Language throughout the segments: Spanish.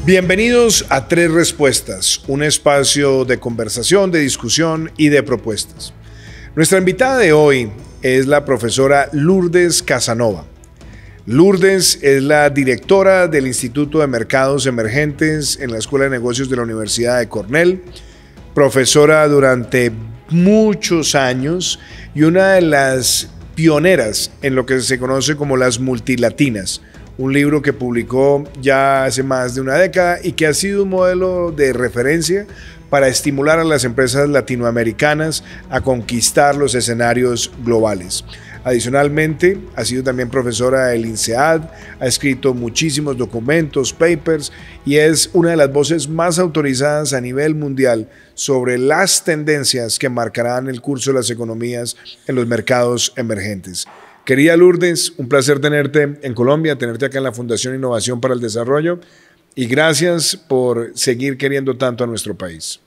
Bienvenidos a Tres Respuestas, un espacio de conversación, de discusión y de propuestas. Nuestra invitada de hoy es la profesora Lourdes Casanova. Lourdes es la directora del Instituto de Mercados Emergentes en la Escuela de Negocios de la Universidad de Cornell, profesora durante muchos años y una de las pioneras en lo que se conoce como las multilatinas, un libro que publicó ya hace más de una década y que ha sido un modelo de referencia para estimular a las empresas latinoamericanas a conquistar los escenarios globales. Adicionalmente, ha sido también profesora del INSEAD, ha escrito muchísimos documentos, papers y es una de las voces más autorizadas a nivel mundial sobre las tendencias que marcarán el curso de las economías en los mercados emergentes. Querida Lourdes, un placer tenerte en Colombia, tenerte acá en la Fundación Innovación para el Desarrollo y gracias por seguir queriendo tanto a nuestro país.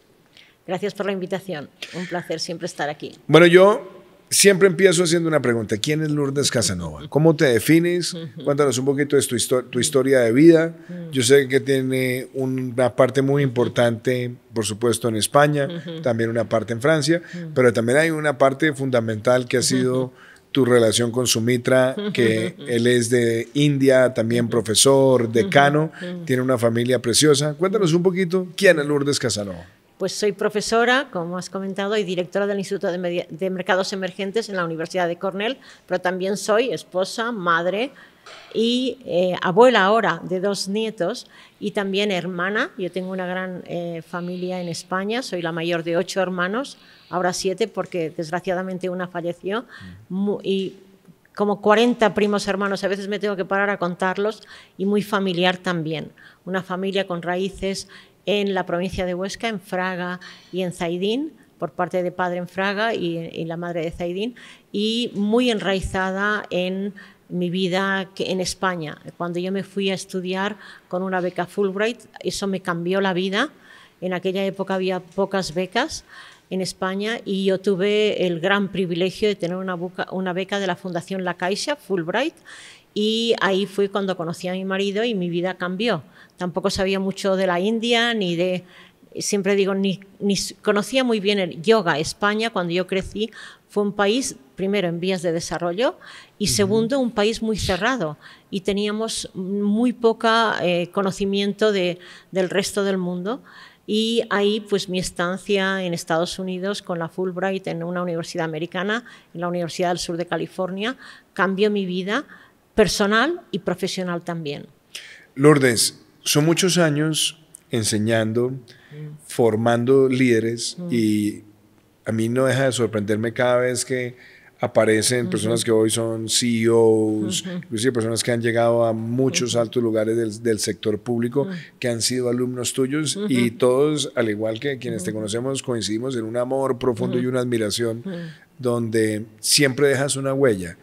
Gracias por la invitación, un placer siempre estar aquí. Bueno, yo siempre empiezo haciendo una pregunta. ¿Quién es Lourdes Casanova? ¿Cómo te defines? Cuéntanos un poquito de tu historia de vida. Yo sé que tiene una parte muy importante, por supuesto, en España, también una parte en Francia, pero también hay una parte fundamental que ha sido tu relación con Sumitra, que él es de India, también profesor, decano, tiene una familia preciosa. Cuéntanos un poquito, ¿quién es Lourdes Casanova? Pues soy profesora, como has comentado, y directora del Instituto de Mercados Emergentes en la Universidad de Cornell, pero también soy esposa, madre y abuela ahora de 2 nietos y también hermana. Yo tengo una gran familia en España, soy la mayor de 8 hermanos, ahora 7 porque desgraciadamente una falleció y como 40 primos hermanos, a veces me tengo que parar a contarlos y muy familiar también. Una familia con raíces en la provincia de Huesca, en Fraga y en Zaidín, por parte de padre en Fraga y la madre de Zaidín, y muy enraizada en mi vida en España. Cuando yo me fui a estudiar con una beca Fulbright, eso me cambió la vida. En aquella época había pocas becas en España y yo tuve el gran privilegio de tener una beca de la Fundación La Caixa, Fulbright, y ahí fue cuando conocí a mi marido y mi vida cambió. Tampoco sabía mucho de la India, siempre digo, ni conocía muy bien el yoga. España, cuando yo crecí, fue un país, primero, en vías de desarrollo y segundo, un país muy cerrado y teníamos muy poca conocimiento del resto del mundo. Y ahí, pues, mi estancia en Estados Unidos con la Fulbright en una universidad americana, en la Universidad del Sur de California, cambió mi vida personal y profesional también. Lourdes, son muchos años enseñando, formando líderes y a mí no deja de sorprenderme cada vez que aparecen personas que hoy son CEOs, inclusive personas que han llegado a muchos altos lugares del sector público, que han sido alumnos tuyos y todos, al igual que quienes te conocemos, coincidimos en un amor profundo y una admiración donde siempre dejas una huella.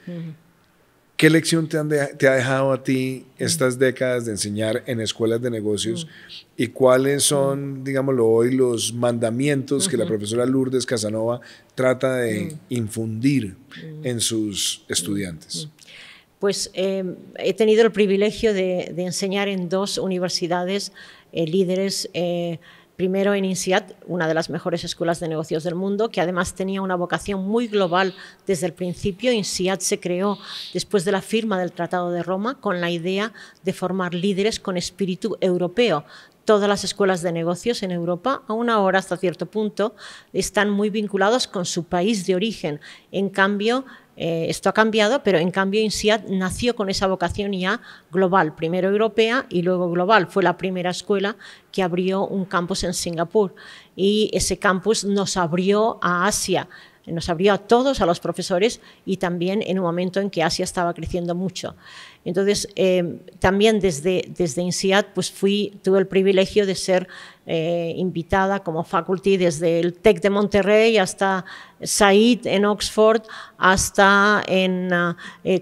¿Qué lección te ha dejado a ti estas décadas de enseñar en escuelas de negocios y cuáles son, digámoslo hoy, los mandamientos que la profesora Lourdes Casanova trata de infundir en sus estudiantes? Pues he tenido el privilegio de enseñar en 2 universidades líderes. Primero en INSEAD, una de las mejores escuelas de negocios del mundo, que además tenía una vocación muy global desde el principio. INSEAD se creó después de la firma del Tratado de Roma con la idea de formar líderes con espíritu europeo. Todas las escuelas de negocios en Europa, aún ahora hasta cierto punto, están muy vinculados con su país de origen. En cambio, esto ha cambiado, pero en cambio INSEAD nació con esa vocación ya global, primero europea y luego global. Fue la primera escuela que abrió un campus en Singapur y ese campus nos abrió a Asia, nos abrió a todos, a los profesores y también en un momento en que Asia estaba creciendo mucho. Entonces, también desde INSEAD pues tuve el privilegio de ser invitada como faculty desde el TEC de Monterrey hasta Said en Oxford, hasta en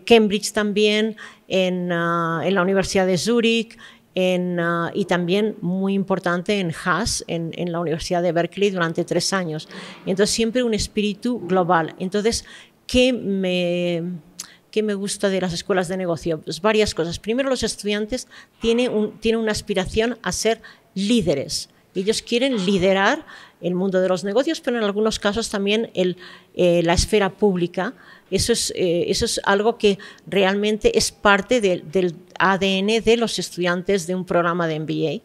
Cambridge también, en la Universidad de Zúrich, y también muy importante en Haas, en la Universidad de Berkeley durante 3 años. Entonces siempre un espíritu global. Entonces, ¿qué ¿qué me gusta de las escuelas de negocio? Pues varias cosas. Primero, los estudiantes tienen una aspiración a ser líderes. Ellos quieren liderar el mundo de los negocios, pero en algunos casos también la esfera pública. Eso es algo que realmente es parte del ADN de los estudiantes de un programa de MBA,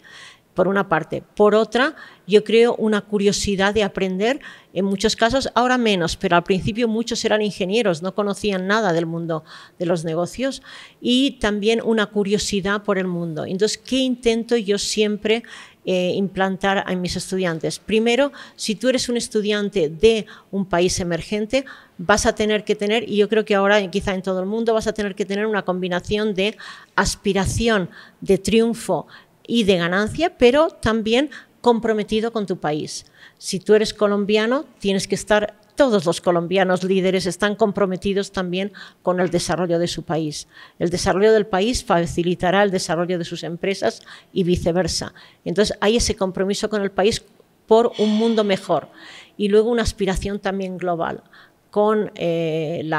por una parte. Por otra, yo creo una curiosidad de aprender, en muchos casos, ahora menos, pero al principio muchos eran ingenieros, no conocían nada del mundo de los negocios, y también una curiosidad por el mundo. Entonces, ¿qué intento yo siempre implantar a mis estudiantes? Primero, si tú eres un estudiante de un país emergente, vas a tener que tener, y yo creo que ahora quizá en todo el mundo, vas a tener que tener una combinación de aspiración, de triunfo y de ganancia, pero también comprometido con tu país. Si tú eres colombiano, tienes que estar, todos los colombianos líderes están comprometidos también con el desarrollo de su país. El desarrollo del país facilitará el desarrollo de sus empresas y viceversa. Entonces hay ese compromiso con el país por un mundo mejor. Y luego una aspiración también global, con el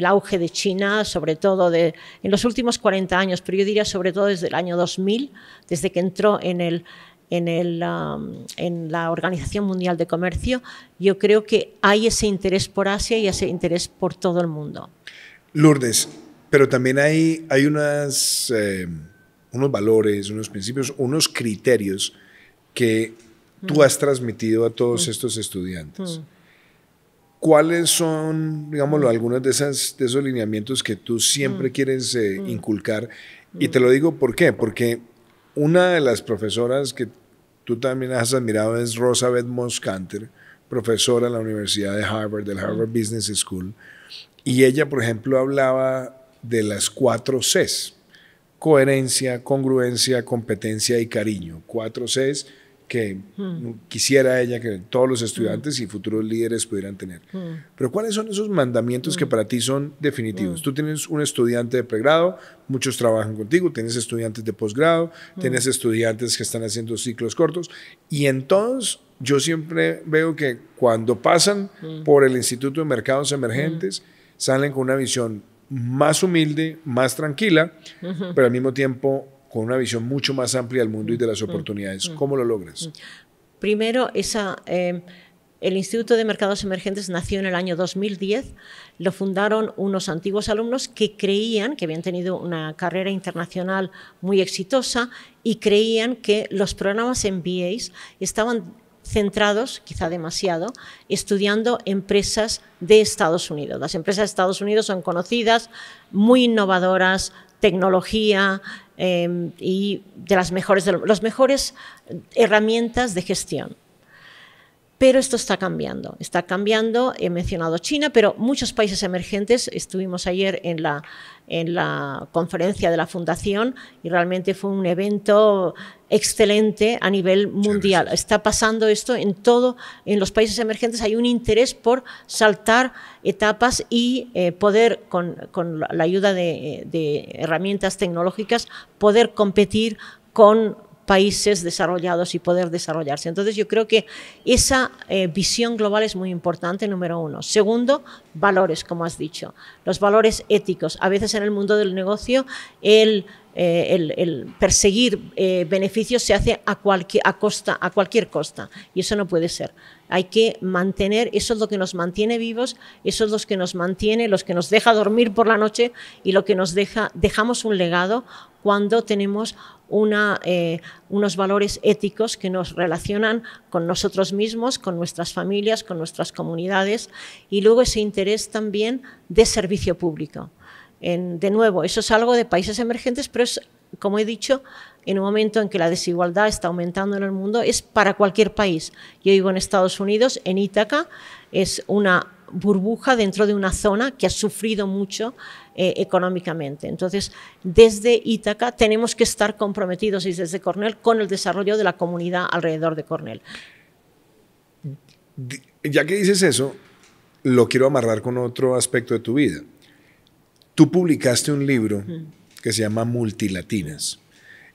auge de China, sobre todo en los últimos 40 años, pero yo diría sobre todo desde el año 2000, desde que entró en la Organización Mundial de Comercio, yo creo que hay ese interés por Asia y ese interés por todo el mundo. Lourdes, pero también hay unos valores, unos principios, unos criterios que tú has transmitido a todos estos estudiantes. ¿Cuáles son, digámoslo, algunos de esos lineamientos que tú siempre quieres inculcar? Y te lo digo, ¿por qué? Porque una de las profesoras que tú también has admirado es Rosa Beth Moss-Kanter, profesora en la Universidad de Harvard, del Harvard Business School. Y ella, por ejemplo, hablaba de las 4 Cs: coherencia, congruencia, competencia y cariño. 4 Cs que quisiera ella que todos los estudiantes y futuros líderes pudieran tener. Pero ¿cuáles son esos mandamientos que para ti son definitivos? Tú tienes un estudiante de pregrado, muchos trabajan contigo, tienes estudiantes de posgrado, tienes estudiantes que están haciendo ciclos cortos, y en todos yo siempre veo que cuando pasan por el Instituto de Mercados Emergentes salen con una visión más humilde, más tranquila, pero al mismo tiempo con una visión mucho más amplia del mundo y de las oportunidades. ¿Cómo lo logras? Primero, el Instituto de Mercados Emergentes nació en el año 2010. Lo fundaron unos antiguos alumnos que creían, que habían tenido una carrera internacional muy exitosa, y creían que los programas MBAs estaban centrados, quizá demasiado, estudiando empresas de Estados Unidos. Las empresas de Estados Unidos son conocidas, muy innovadoras, tecnología, y de las mejores herramientas de gestión. Pero esto está cambiando, he mencionado China, pero muchos países emergentes. Estuvimos ayer en la conferencia de la Fundación y realmente fue un evento excelente a nivel mundial. Está pasando esto en los países emergentes. Hay un interés por saltar etapas y poder, con la ayuda de herramientas tecnológicas, poder competir con países desarrollados y poder desarrollarse. Entonces yo creo que esa visión global es muy importante, número uno. Segundo, valores, como has dicho, los valores éticos. A veces en el mundo del negocio el perseguir beneficios se hace a cualquier costa, y eso no puede ser. Hay que mantener, eso es lo que nos mantiene vivos, eso es lo que nos mantiene, los que nos deja dormir por la noche y lo que nos dejamos un legado cuando tenemos unos valores éticos que nos relacionan con nosotros mismos, con nuestras familias, con nuestras comunidades, y luego ese interés también de servicio público. De nuevo, eso es algo de países emergentes, pero es, como he dicho, en un momento en que la desigualdad está aumentando en el mundo, es para cualquier país. Yo vivo en Estados Unidos, en Ítaca, es una burbuja dentro de una zona que ha sufrido mucho económicamente. Entonces, desde Ítaca tenemos que estar comprometidos, y desde Cornell, con el desarrollo de la comunidad alrededor de Cornell. Ya que dices eso, lo quiero amarrar con otro aspecto de tu vida. Tú publicaste un libro que se llama Multilatinas.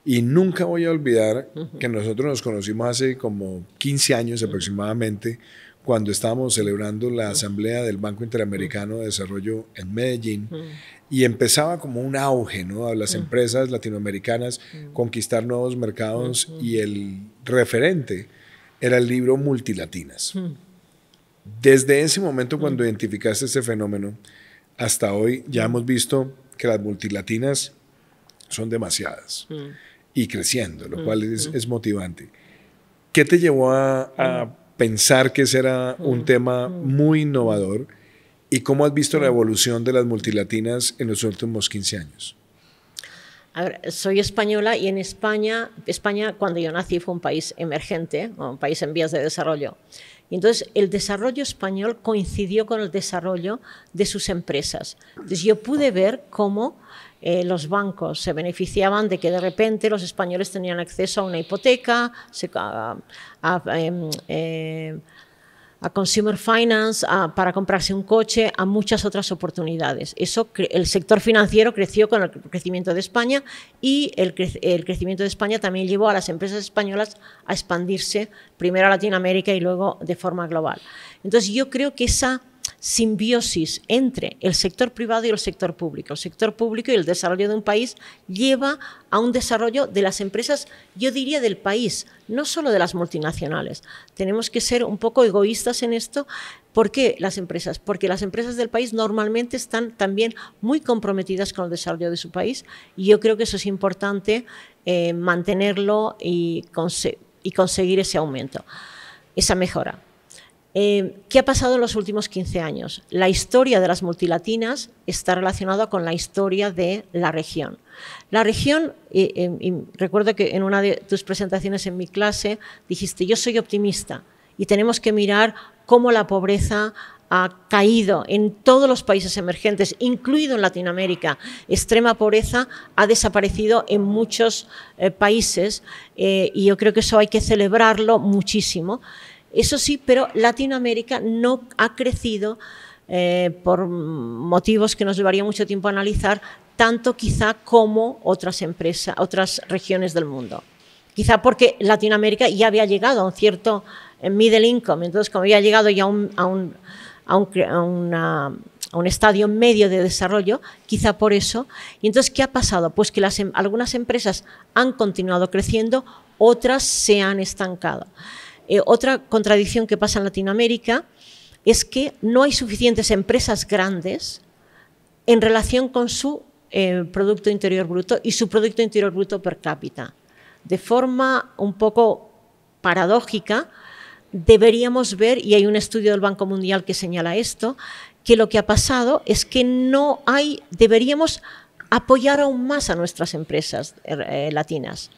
Y nunca voy a olvidar que nosotros nos conocimos hace como 15 años aproximadamente, cuando estábamos celebrando la asamblea del Banco Interamericano de Desarrollo en Medellín, y empezaba como un auge, ¿no?, a las empresas latinoamericanas conquistar nuevos mercados, y el referente era el libro Multilatinas. Desde ese momento, cuando identificaste este fenómeno, hasta hoy ya hemos visto que las multilatinas son demasiadas y creciendo, lo cual es motivante. ¿Qué te llevó a pensar que ese era un tema muy innovador, y cómo has visto la evolución de las multilatinas en los últimos 15 años? A ver, soy española, y en España cuando yo nací fue un país emergente, un país en vías de desarrollo. Y entonces el desarrollo español coincidió con el desarrollo de sus empresas. Entonces yo pude ver cómo los bancos se beneficiaban de que de repente los españoles tenían acceso a una hipoteca, a consumer finance, para comprarse un coche, a muchas otras oportunidades. El sector financiero creció con el crecimiento de España, y el crecimiento de España también llevó a las empresas españolas a expandirse primero a Latinoamérica y luego de forma global. Entonces yo creo que esa simbiosis entre el sector privado y el sector público y el desarrollo de un país lleva a un desarrollo de las empresas, yo diría del país, no solo de las multinacionales. Tenemos que ser un poco egoístas en esto. ¿Por qué las empresas? Porque las empresas del país normalmente están también muy comprometidas con el desarrollo de su país, y yo creo que eso es importante mantenerlo y conseguir ese aumento, esa mejora. ¿Qué ha pasado en los últimos 15 años? La historia de las multilatinas está relacionada con la historia de la región. La región, y recuerdo que en una de tus presentaciones en mi clase dijiste: yo soy optimista y tenemos que mirar cómo la pobreza ha caído en todos los países emergentes, incluido en Latinoamérica. Extrema pobreza ha desaparecido en muchos países, y yo creo que eso hay que celebrarlo muchísimo. Eso sí, pero Latinoamérica no ha crecido, por motivos que nos llevaría mucho tiempo a analizar, tanto quizá como otras regiones del mundo. Quizá porque Latinoamérica ya había llegado a un cierto middle income, entonces como había llegado ya a un estadio medio de desarrollo, quizá por eso. Y entonces, ¿qué ha pasado? Pues que algunas empresas han continuado creciendo, otras se han estancado. Otra contradicción que pasa en Latinoamérica es que no hay suficientes empresas grandes en relación con su Producto Interior Bruto y su Producto Interior Bruto per cápita. De forma un poco paradójica, deberíamos ver, y hay un estudio del Banco Mundial que señala esto, que lo que ha pasado es que deberíamos apoyar aún más a nuestras empresas latinas,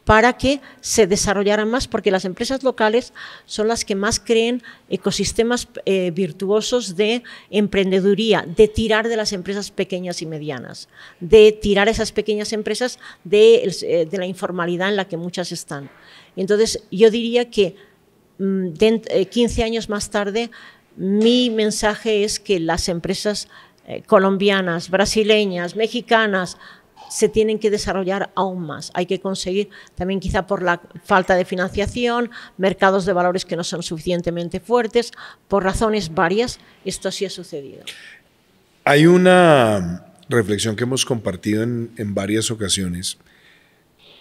para que se desarrollaran más, porque las empresas locales son las que más creen ecosistemas virtuosos de emprendeduría, de tirar de las empresas pequeñas y medianas, de tirar esas pequeñas empresas de la informalidad en la que muchas están. Entonces, yo diría que 15 años más tarde, mi mensaje es que las empresas colombianas, brasileñas, mexicanas, se tienen que desarrollar aún más. Hay que conseguir, también quizá por la falta de financiación, mercados de valores que no son suficientemente fuertes, por razones varias, esto sí ha sucedido. Hay una reflexión que hemos compartido en varias ocasiones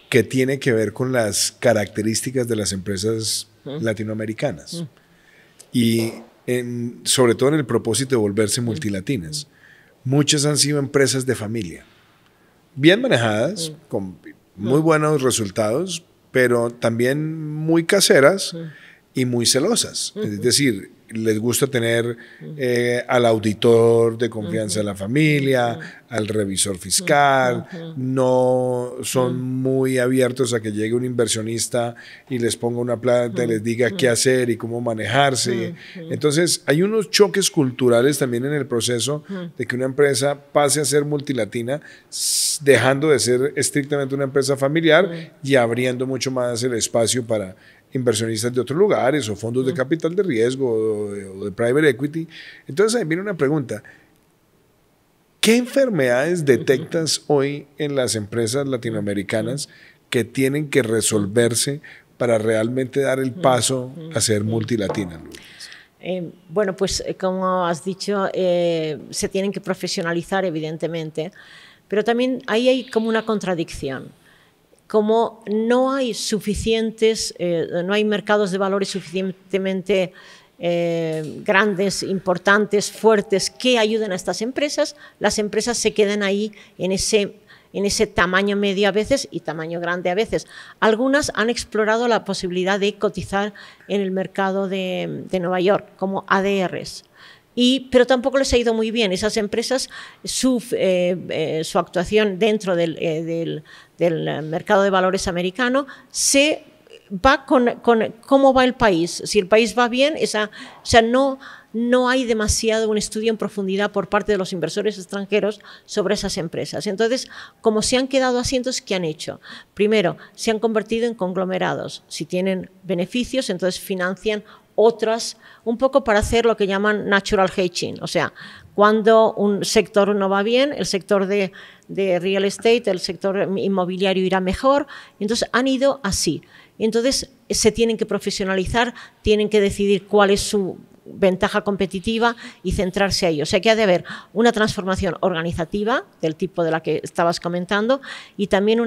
que tiene que ver con las características de las empresas latinoamericanas y sobre todo en el propósito de volverse multilatinas. Muchas han sido empresas de familia, bien manejadas, con muy buenos resultados, pero también muy caseras y muy celosas. Es decir, les gusta tener al auditor de confianza de la familia, al revisor fiscal, no son muy abiertos a que llegue un inversionista y les ponga una planta y les diga qué hacer y cómo manejarse. Entonces, hay unos choques culturales también en el proceso de que una empresa pase a ser multilatina, dejando de ser estrictamente una empresa familiar y abriendo mucho más el espacio para inversionistas de otros lugares o fondos de capital de riesgo o de private equity. Entonces ahí viene una pregunta: ¿qué enfermedades detectas hoy en las empresas latinoamericanas que tienen que resolverse para realmente dar el paso a ser multilatinas? Bueno, pues como has dicho, se tienen que profesionalizar, evidentemente, pero también ahí hay como una contradicción. Como no hay suficientes, no hay mercados de valores suficientemente grandes, importantes, fuertes, que ayuden a estas empresas, las empresas se quedan ahí en ese tamaño medio a veces y tamaño grande a veces. Algunas han explorado la posibilidad de cotizar en el mercado de Nueva York como ADRs. Pero tampoco les ha ido muy bien. Esas empresas, su actuación dentro del mercado de valores americano se va con cómo va el país. Si el país va bien, no hay demasiado un estudio en profundidad por parte de los inversores extranjeros sobre esas empresas. Entonces, como se han quedado así, entonces, ¿qué han hecho? Primero, se han convertido en conglomerados. Si tienen beneficios, entonces financian otras, un poco para hacer lo que llaman natural hedging, o sea, cuando un sector no va bien, el sector de real estate, el sector inmobiliario irá mejor, entonces han ido así. Entonces se tienen que profesionalizar, tienen que decidir cuál es su ventaja competitiva y centrarse a ello. O sea que ha de haber una transformación organizativa del tipo de la que estabas comentando y también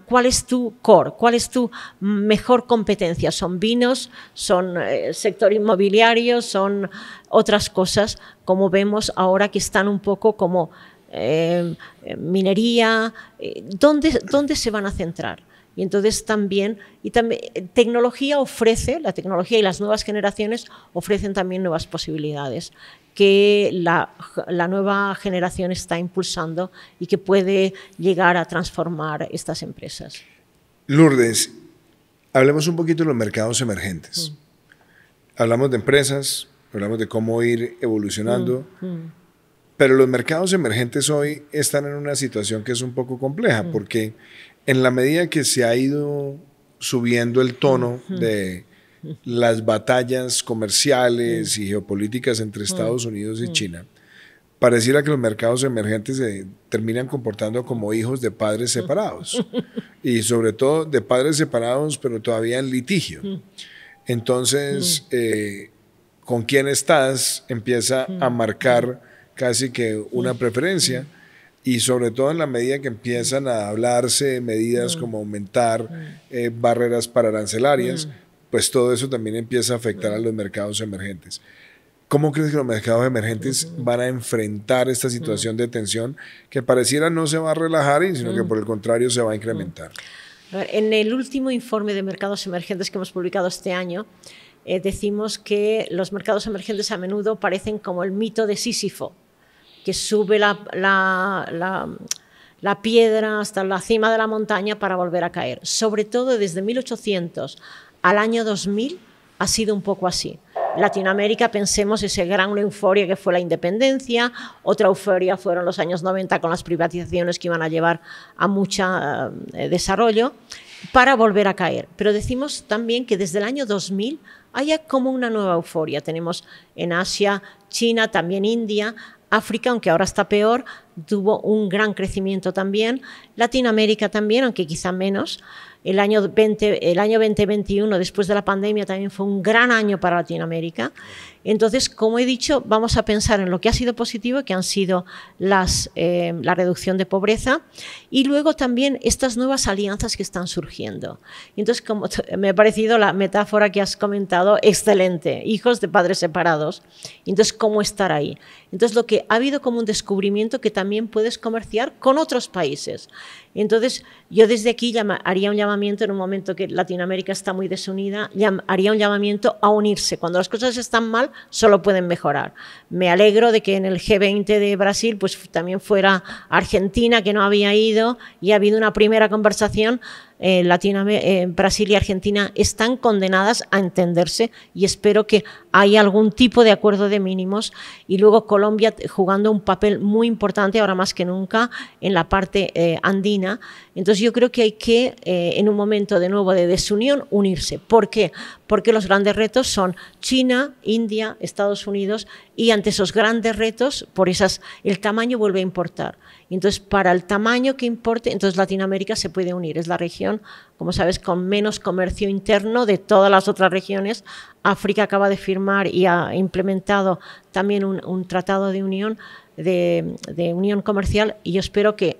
¿cuál es tu core? ¿Cuál es tu mejor competencia? ¿Son vinos? ¿Son sector inmobiliario? ¿Son otras cosas? Como vemos ahora que están un poco como minería. ¿Dónde se van a centrar? Y entonces también la tecnología y las nuevas generaciones ofrecen también nuevas posibilidades que la nueva generación está impulsando y que puede llegar a transformar estas empresas. Lourdes, hablemos un poquito de los mercados emergentes. Hablamos de empresas, hablamos de cómo ir evolucionando, pero los mercados emergentes hoy están en una situación que es un poco compleja porque en la medida que se ha ido subiendo el tono de las batallas comerciales y geopolíticas entre Estados Unidos y China, pareciera que los mercados emergentes se terminan comportando como hijos de padres separados y sobre todo de padres separados pero todavía en litigio. Entonces, con quién estás empieza a marcar casi que una preferencia. Y sobre todo en la medida que empiezan a hablarse de medidas como aumentar barreras pararancelarias, pues todo eso también empieza a afectar a los mercados emergentes. ¿Cómo crees que los mercados emergentes van a enfrentar esta situación de tensión que pareciera no se va a relajar, sino que por el contrario se va a incrementar? En el último informe de mercados emergentes que hemos publicado este año, decimos que los mercados emergentes a menudo parecen como el mito de Sísifo, que sube la piedra hasta la cima de la montaña para volver a caer. Sobre todo desde 1800 al año 2000 ha sido un poco así. Latinoamérica, pensemos esa gran euforia que fue la independencia, otra euforia fueron los años 90 con las privatizaciones que iban a llevar a mucho desarrollo, para volver a caer. Pero decimos también que desde el año 2000 hay como una nueva euforia. Tenemos en Asia, China, también India, África, aunque ahora está peor, tuvo un gran crecimiento también. Latinoamérica también, aunque quizá menos. El año 2021, después de la pandemia, también fue un gran año para Latinoamérica. Entonces, como he dicho, vamos a pensar en lo que ha sido positivo, que han sido la reducción de pobreza, y luego también estas nuevas alianzas que están surgiendo. Entonces, como me ha parecido la metáfora que has comentado excelente, hijos de padres separados. Entonces, ¿cómo estar ahí? Entonces, lo que ha habido como un descubrimiento que también puedes comerciar con otros países. Entonces, yo desde aquí haría un llamamiento en un momento que Latinoamérica está muy desunida, haría un llamamiento a unirse. Cuando las cosas están mal, solo pueden mejorar. Me alegro de que en el G20 de Brasil pues también fuera Argentina, que no había ido, y ha habido una primera conversación. Brasil y Argentina están condenadas a entenderse y espero que haya algún tipo de acuerdo de mínimos, y luego Colombia jugando un papel muy importante ahora más que nunca en la parte andina. Entonces yo creo que hay que en un momento de nuevo de desunión unirse. ¿Por qué? porque los grandes retos son China, India, Estados Unidos, y ante esos grandes retos, el tamaño vuelve a importar. Entonces, para el tamaño que importe, entonces Latinoamérica se puede unir. Es la región, como sabes, con menos comercio interno de todas las otras regiones. África acaba de firmar y ha implementado también un tratado de unión, de unión comercial, y yo espero que,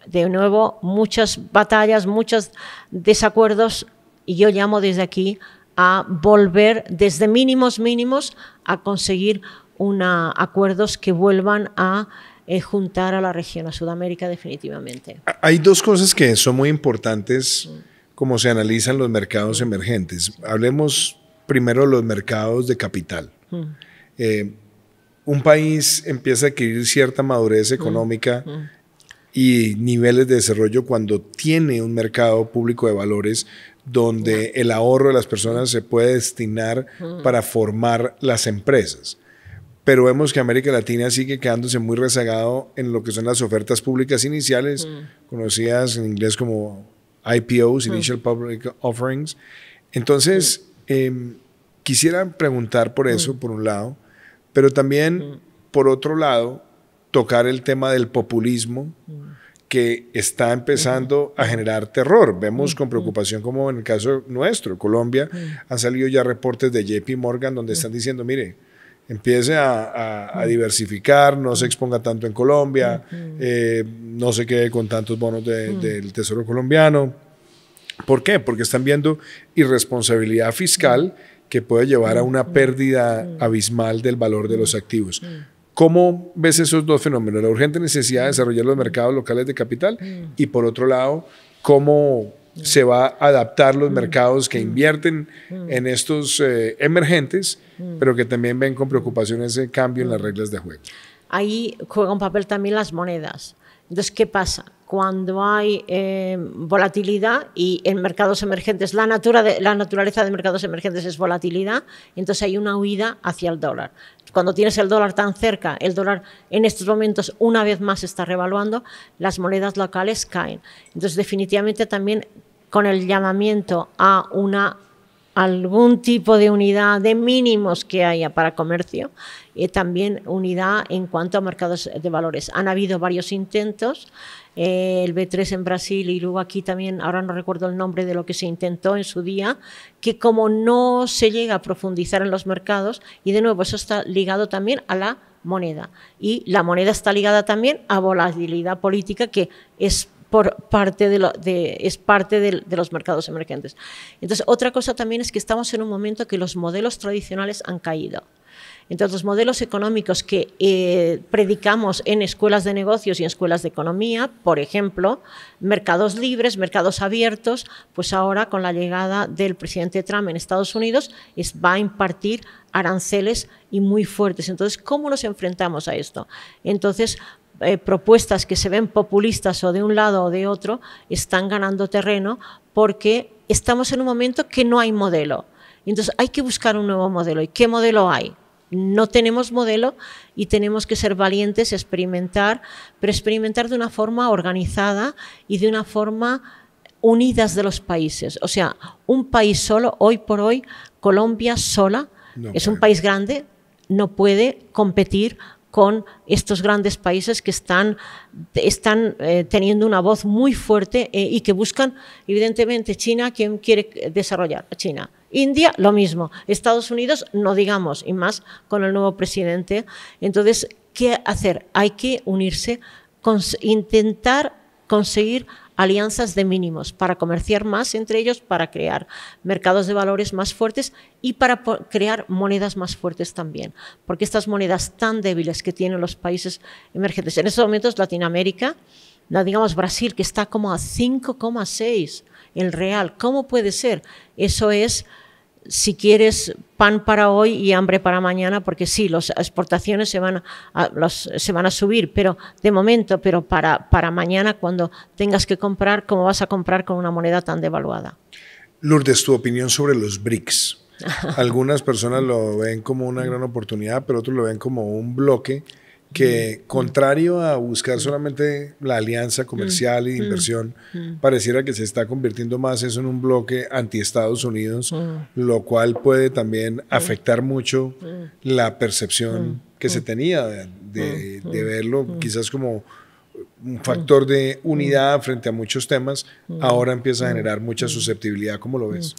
de nuevo, muchas batallas, muchos desacuerdos, y yo llamo desde aquí a volver desde mínimos a conseguir acuerdos que vuelvan a juntar a la región, a Sudamérica definitivamente. Hay dos cosas que son muy importantes como se analizan los mercados emergentes. Hablemos primero de los mercados de capital. Un país empieza a adquirir cierta madurez económica y niveles de desarrollo cuando tiene un mercado público de valores donde el ahorro de las personas se puede destinar para formar las empresas. Pero vemos que América Latina sigue quedándose muy rezagado en lo que son las ofertas públicas iniciales, conocidas en inglés como IPOs, Initial Public Offerings. Entonces, quisiera preguntar por eso, por un lado, pero también, por otro lado, tocar el tema del populismo que está empezando a generar terror. Vemos con preocupación como en el caso nuestro, Colombia, han salido ya reportes de JP Morgan donde están diciendo, mire, empiece a diversificar, no se exponga tanto en Colombia, no se quede con tantos bonos del Tesoro colombiano. ¿Por qué? Porque están viendo irresponsabilidad fiscal que puede llevar a una pérdida abismal del valor de los activos. ¿Cómo ves esos dos fenómenos? La urgente necesidad de desarrollar los mercados locales de capital y, por otro lado, cómo se va a adaptar los mercados que invierten en estos emergentes, pero que también ven con preocupación ese cambio en las reglas de juego. Ahí juega un papel también las monedas. Entonces, ¿qué pasa? Cuando hay volatilidad y en mercados emergentes, la naturaleza de mercados emergentes es volatilidad, entonces hay una huida hacia el dólar. Cuando tienes el dólar tan cerca, el dólar en estos momentos una vez más se está revaluando, las monedas locales caen. Entonces, definitivamente también con el llamamiento a algún tipo de unidad de mínimos que haya para comercio, también unidad en cuanto a mercados de valores. Han habido varios intentos, el B3 en Brasil y luego aquí también, ahora no recuerdo el nombre de lo que se intentó en su día, que como no se llega a profundizar en los mercados, y de nuevo eso está ligado también a la moneda, y la moneda está ligada también a volatilidad política, que es parte de los mercados emergentes. Entonces, otra cosa también es que estamos en un momento que los modelos tradicionales han caído. Entonces, los modelos económicos que predicamos en escuelas de negocios y en escuelas de economía, por ejemplo, mercados libres, mercados abiertos, pues ahora con la llegada del presidente Trump en Estados Unidos va a impartir aranceles y muy fuertes. Entonces, ¿cómo nos enfrentamos a esto? Entonces, propuestas que se ven populistas o de un lado o de otro están ganando terreno porque estamos en un momento que no hay modelo. Entonces hay que buscar un nuevo modelo. ¿Y qué modelo hay? No tenemos modelo y tenemos que ser valientes, experimentar, pero experimentar de una forma organizada y de una forma unidas de los países. O sea, un país solo, hoy por hoy, Colombia sola, es un país grande, no puede competir con estos grandes países que están teniendo una voz muy fuerte y que buscan, evidentemente, China, ¿quién quiere desarrollar? China. India, lo mismo. Estados Unidos, no digamos, y más con el nuevo presidente. Entonces, ¿qué hacer? Hay que unirse, intentar conseguir alianzas de mínimos para comerciar más entre ellos, para crear mercados de valores más fuertes y para crear monedas más fuertes también. Porque estas monedas tan débiles que tienen los países emergentes, en estos momentos Latinoamérica, no digamos Brasil, que está como a 5,6 el real. ¿Cómo puede ser? Eso es, si quieres, pan para hoy y hambre para mañana, porque sí, las exportaciones se van a subir, pero de momento, pero para mañana, cuando tengas que comprar, ¿cómo vas a comprar con una moneda tan devaluada? Lourdes, tu opinión sobre los BRICS. Algunas personas lo ven como una gran oportunidad, pero otros lo ven como un bloque que, contrario a buscar solamente la alianza comercial y de inversión, pareciera que se está convirtiendo más eso en un bloque anti-Estados Unidos, lo cual puede también afectar mucho la percepción que se tenía de verlo quizás como un factor de unidad frente a muchos temas. Ahora empieza a generar mucha susceptibilidad. ¿Cómo lo ves?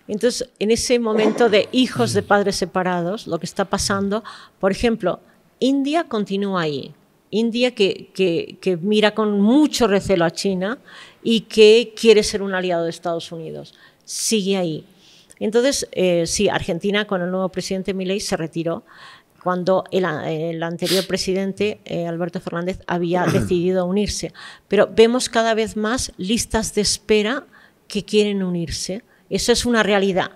Entonces, en ese momento de hijos de padres separados, lo que está pasando, por ejemplo, India continúa ahí. India que mira con mucho recelo a China y que quiere ser un aliado de Estados Unidos. Sigue ahí. Entonces, sí, Argentina con el nuevo presidente Milei se retiró cuando el anterior presidente, Alberto Fernández, había decidido unirse. Pero vemos cada vez más listas de espera que quieren unirse. Eso es una realidad.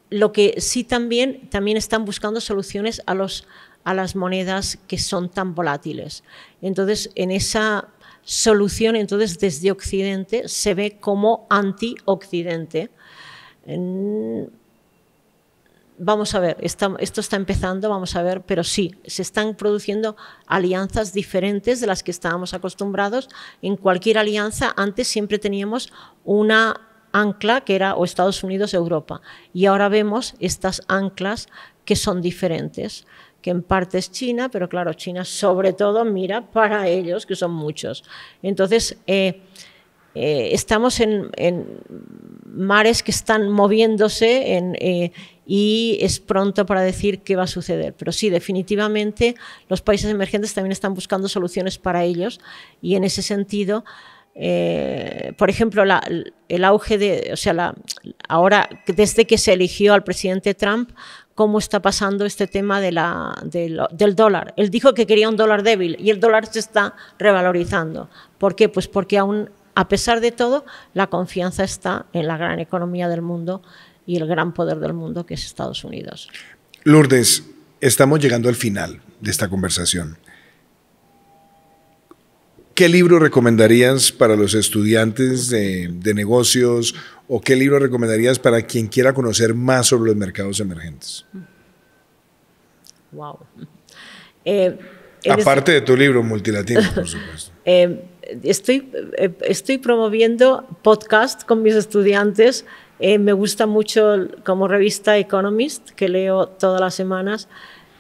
Lo que sí también están buscando soluciones a las monedas que son tan volátiles. Entonces, en esa solución, entonces, desde Occidente se ve como anti-Occidente. Vamos a ver, esto está empezando, vamos a ver, pero sí, se están produciendo alianzas diferentes de las que estábamos acostumbrados. En cualquier alianza, antes siempre teníamos una ancla que era o Estados Unidos o Europa, y ahora vemos estas anclas que son diferentes, que en parte es China, pero claro, China sobre todo mira para ellos, que son muchos. Entonces, estamos en mares que están moviéndose y es pronto para decir qué va a suceder. Pero sí, definitivamente los países emergentes también están buscando soluciones para ellos, y en ese sentido, por ejemplo, el auge ahora, desde que se eligió al presidente Trump, cómo está pasando este tema del dólar. Él dijo que quería un dólar débil y el dólar se está revalorizando. ¿Por qué? Pues porque aún, a pesar de todo, la confianza está en la gran economía del mundo y el gran poder del mundo, que es Estados Unidos. Lourdes, estamos llegando al final de esta conversación. ¿Qué libro recomendarías para los estudiantes de negocios, o qué libro recomendarías para quien quiera conocer más sobre los mercados emergentes? Wow. Aparte de tu libro Multilatino, por supuesto. Estoy promoviendo podcast con mis estudiantes. Me gusta mucho como revista Economist, que leo todas las semanas.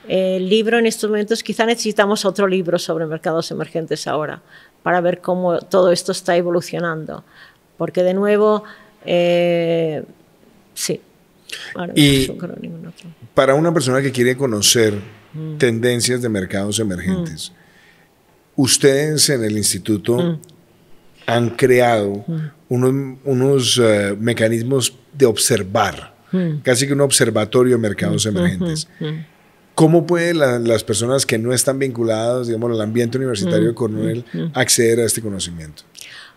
El libro en estos momentos, quizá necesitamos otro libro sobre mercados emergentes ahora, para ver cómo todo esto está evolucionando. Porque de nuevo, sí. Ahora y no creo ningún otro. Para una persona que quiere conocer tendencias de mercados emergentes, ustedes en el instituto han creado unos mecanismos de observar, casi que un observatorio de mercados emergentes. ¿Cómo pueden las personas que no están vinculadas, digamos, al ambiente universitario de Cornell acceder a este conocimiento?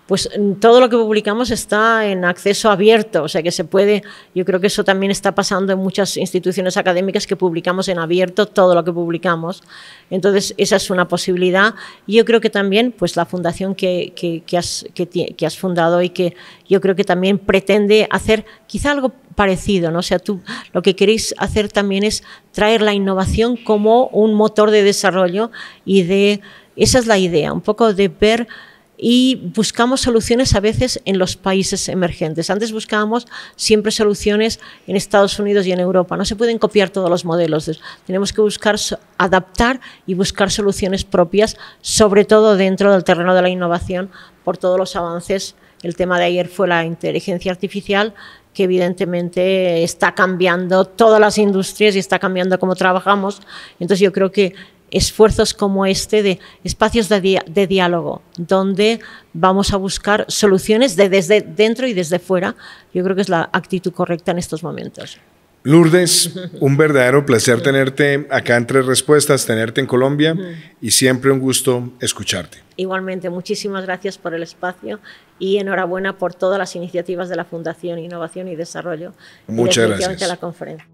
Pues todo lo que publicamos está en acceso abierto, o sea que se puede. Yo creo que eso también está pasando en muchas instituciones académicas, que publicamos en abierto todo lo que publicamos. Entonces, esa es una posibilidad. Y yo creo que también, pues la fundación que has fundado, y que yo creo que también pretende hacer quizá algo parecido, ¿no? O sea, tú lo que queréis hacer también es traer la innovación como un motor de desarrollo, y esa es la idea, un poco de ver. Y buscamos soluciones a veces en los países emergentes. Antes buscábamos siempre soluciones en Estados Unidos y en Europa. No se pueden copiar todos los modelos. Tenemos que buscar, adaptar y buscar soluciones propias, sobre todo dentro del terreno de la innovación, por todos los avances. El tema de ayer fue la inteligencia artificial, que evidentemente está cambiando todas las industrias y está cambiando cómo trabajamos. Entonces yo creo que esfuerzos como este, de espacios de diálogo, donde vamos a buscar soluciones desde dentro y desde fuera, yo creo que es la actitud correcta en estos momentos. Lourdes, un verdadero placer tenerte acá en Tres Respuestas, tenerte en Colombia, y siempre un gusto escucharte. Igualmente, muchísimas gracias por el espacio y enhorabuena por todas las iniciativas de la Fundación Innovación y Desarrollo. Muchas gracias. Y la conferencia.